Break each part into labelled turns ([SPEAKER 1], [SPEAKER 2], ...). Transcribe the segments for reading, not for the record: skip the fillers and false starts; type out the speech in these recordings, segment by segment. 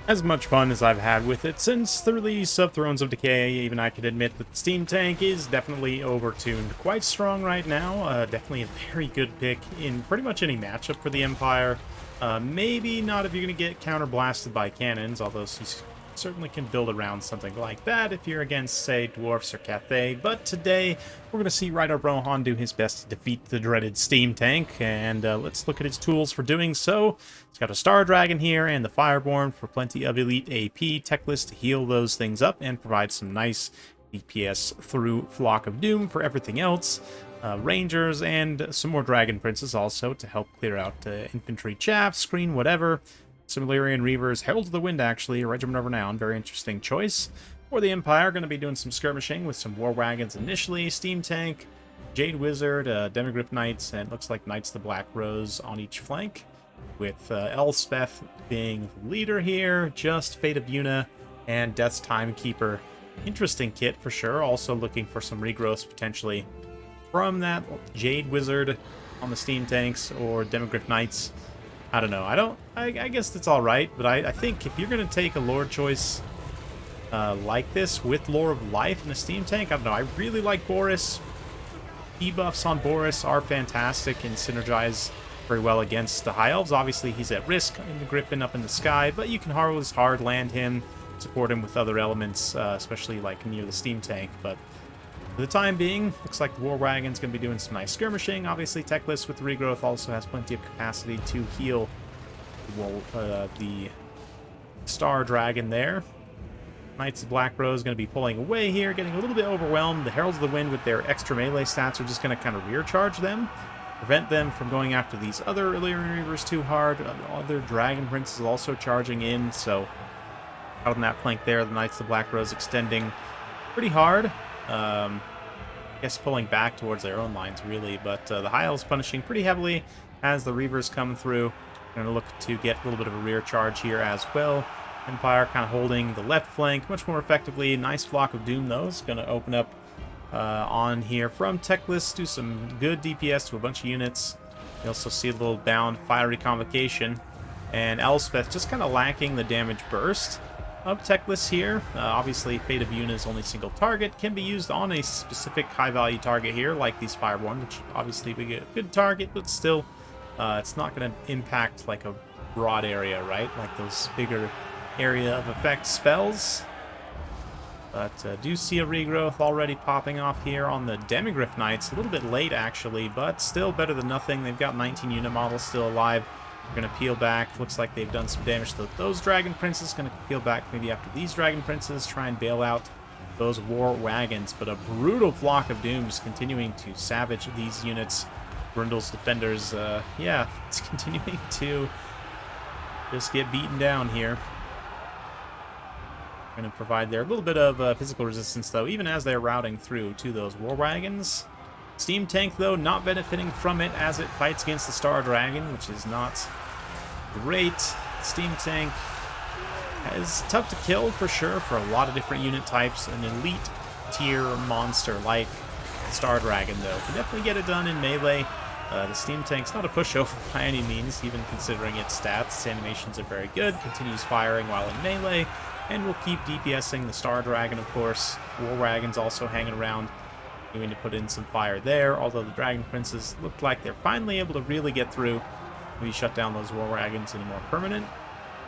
[SPEAKER 1] As much fun as I've had with it since the release of Thrones of Decay, even I can admit that the Steam Tank is definitely overtuned. Quite strong right now, definitely a very good pick in pretty much any matchup for the Empire. Maybe not if you're going to get counter-blasted by cannons, although you certainly can build around something like that if you're against, say, Dwarfs or Cathay. But today, we're going to see Ryder Rohan do his best to defeat the dreaded Steam Tank, and let's look at his tools for doing so. He's got a Star Dragon here and the Fireborn for plenty of elite AP tech list to heal those things up and provide some nice DPS through Flock of Doom for everything else. Rangers and some more Dragon Princes also to help clear out infantry chaff, screen, whatever. Similarian Reavers, Heralds of the Wind, actually, a Regiment of Renown, very interesting choice. For the Empire, going to be doing some skirmishing with some War Wagons initially, Steam Tank, Jade Wizard, Demigryph Knights, and it looks like Knights of the Black Rose on each flank, with Elspeth being leader here, just Fate of Yuna, and Death's Timekeeper. Interesting kit for sure, also looking for some regrowths potentially from that Jade Wizard on the Steam Tanks or Demigryph Knights. I don't know. I guess that's all right, but I think if you're going to take a lore choice like this with Lore of Life in the Steam Tank, I don't know. I really like Boris. Debuffs on Boris are fantastic and synergize very well against the High Elves. Obviously, he's at risk in the Griffin up in the sky, but you can always hard land him, support him with other elements, especially like near the Steam Tank. But for the time being, looks like the War Wagon's going to be doing some nice skirmishing. Obviously, Techless with the regrowth also has plenty of capacity to heal the Star Dragon there. Knights of Black Rose going to be pulling away here, getting a little bit overwhelmed. The Heralds of the Wind with their extra melee stats are just going to kind of rear charge them, prevent them from going after these other Illyrian Reavers too hard. Other Dragon Princes also charging in, so out on that flank there, the Knights of Black Rose extending pretty hard. I guess pulling back towards their own lines, really, but the High Elves punishing pretty heavily as the Reavers come through. Going to look to get a little bit of a rear charge here as well. Empire kind of holding the left flank much more effectively. Nice Flock of Doom, though, is going to open up on here from Techless, do some good DPS to a bunch of units. You also see a little bound Fiery Convocation, and Elspeth just kind of lacking the damage burst of Techless here. Obviously, Fate of Yuna is only single target, can be used on a specific high-value target here, like these Fireborn, which obviously we get a good target, but still, it's not going to impact like a broad area, right? Like those bigger area of effect spells. But do see a regrowth already popping off here on the Demigryph Knights. A little bit late, actually, but still better than nothing. They've got 19 unit models still alive. They're going to peel back. Looks like they've done some damage to those Dragon Princes. Going to peel back maybe after these Dragon Princes. Try and bail out those War Wagons. But a brutal Flock of Doom just continuing to savage these units. Brundle's defenders, yeah, it's continuing to just get beaten down here. Going to provide there a little bit of physical resistance, though, even as they're routing through to those War Wagons. Steam Tank, though, not benefiting from it as it fights against the Star Dragon, which is not great. Steam Tank is tough to kill, for sure, for a lot of different unit types. An elite tier monster like Star Dragon, though, can definitely get it done in melee. The Steam Tank's not a pushover by any means, even considering its stats. Its animations are very good, continues firing while in melee, and will keep DPSing the Star Dragon, of course. War Wagons also hanging around, going to put in some fire there, although the Dragon Princes look like they're finally able to really get through. Maybe shut down those War Wagons in a more permanent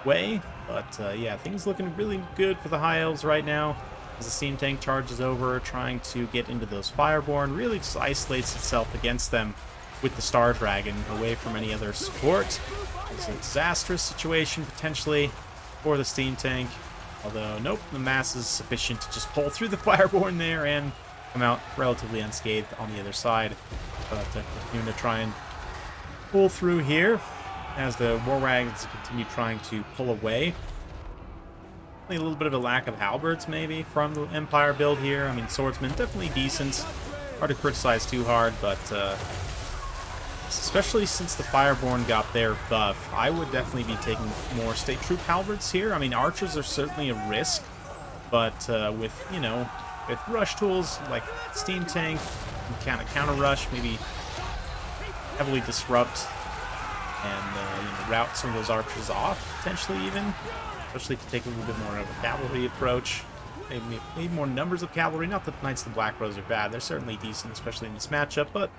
[SPEAKER 1] way. But yeah, things looking really good for the High Elves right now. As the Steam Tank charges over, trying to get into those Fireborn, really just isolates itself against them with the Star Dragon, away from any other support. It's a disastrous situation, potentially, for the Steam Tank. Although, nope, the mass is sufficient to just pull through the Fireborn there and come out relatively unscathed on the other side. But continuing to try and pull through here as the War Wagons continue trying to pull away. A little bit of a lack of halberds, maybe, from the Empire build here. I mean, swordsmen, definitely decent. Hard to criticize too hard, but especially since the Fireborn got their buff, I would definitely be taking more State Troop halberds here. I mean, archers are certainly a risk, but with, you know, with rush tools like Steam Tank, you can counter rush, maybe heavily disrupt and route some of those archers off, potentially even. Especially if you take a little bit more of a cavalry approach. Maybe more numbers of cavalry. Not that Knights of the Black Rose are bad. They're certainly decent, especially in this matchup. But,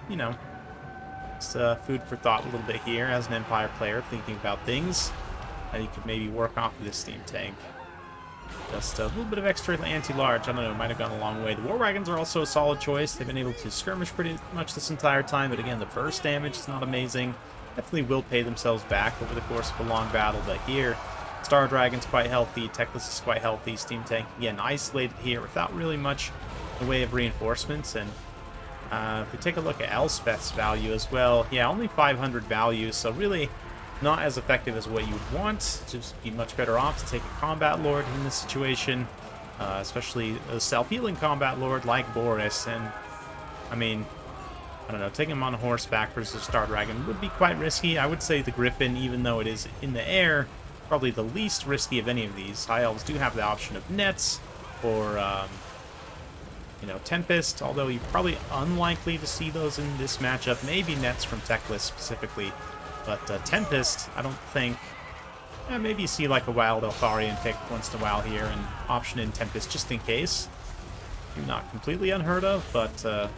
[SPEAKER 1] it's food for thought a little bit here as an Empire player thinking about things. You could maybe work off of this steam tank. Just a little bit of extra anti-large. I don't know, might have gone a long way. The War Wagons are also a solid choice. They've been able to skirmish pretty much this entire time. But again, the burst damage is not amazing. Definitely will pay themselves back over the course of a long battle. But here, Star Dragon's quite healthy, Techless is quite healthy, Steam Tank, again, isolated here without really much in the way of reinforcements, and if we take a look at Elspeth's value as well, yeah, only 500 value, so really not as effective as what you would want. Just be much better off to take a Combat Lord in this situation, especially a self-healing Combat Lord like Boris, and, I mean, I don't know, taking him on horseback versus Star Dragon would be quite risky. I would say the Griffin, even though it is in the air, probably the least risky of any of these. High Elves do have the option of nets or, Tempest, although you're probably unlikely to see those in this matchup. Maybe nets from Techless specifically, but Tempest, I don't think. Yeah, maybe you see like a Wild Eltharian pick once in a while here and option in Tempest just in case. Not completely unheard of, but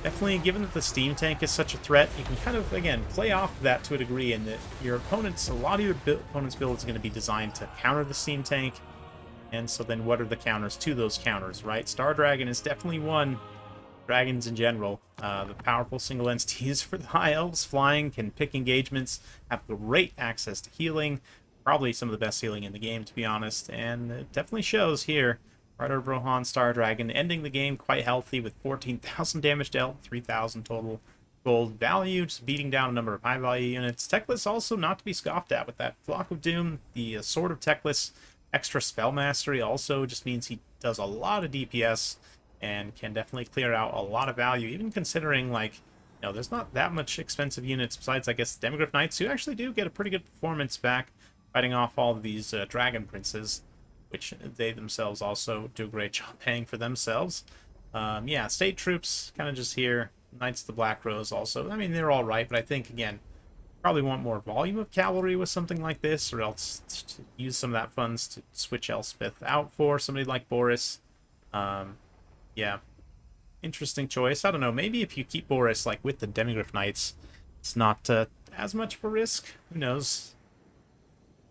[SPEAKER 1] definitely, given that the steam tank is such a threat, you can kind of, again, play off of that to a degree, and that your opponents, a lot of your opponent's build is going to be designed to counter the steam tank, and so then what are the counters to those counters, right? Star Dragon is definitely one. Dragons in general, the powerful single entities for the High Elves, flying, can pick engagements, have great access to healing, probably some of the best healing in the game, to be honest, and it definitely shows here. Rider of Rohan, Star Dragon, ending the game quite healthy with 14,000 damage dealt, 3,000 total gold value, just beating down a number of high-value units. Techless also not to be scoffed at with that Flock of Doom. The Sword of Techless, extra spell mastery also just means he does a lot of DPS and can definitely clear out a lot of value, even considering, like, there's not that much expensive units besides, I guess, Demigryph Knights, who actually do get a pretty good performance back fighting off all of these Dragon Princes, which they themselves also do a great job paying for themselves. Yeah, state troops kind of just here. Knights of the Black Rose also. I mean, they're all right, but I think, again, probably want more volume of cavalry with something like this, or else to use some of that funds to switch Elspeth out for somebody like Boris. Yeah, interesting choice. I don't know, maybe if you keep Boris, like, with the Demigryph Knights, it's not as much of a risk. Who knows?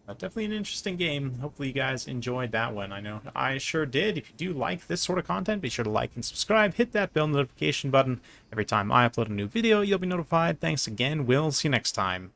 [SPEAKER 1] Definitely an interesting game. Hopefully you guys enjoyed that one. I know I sure did. If you do like this sort of content, be sure to like and subscribe. Hit that bell notification button. Every time I upload a new video, you'll be notified. Thanks again. We'll see you next time.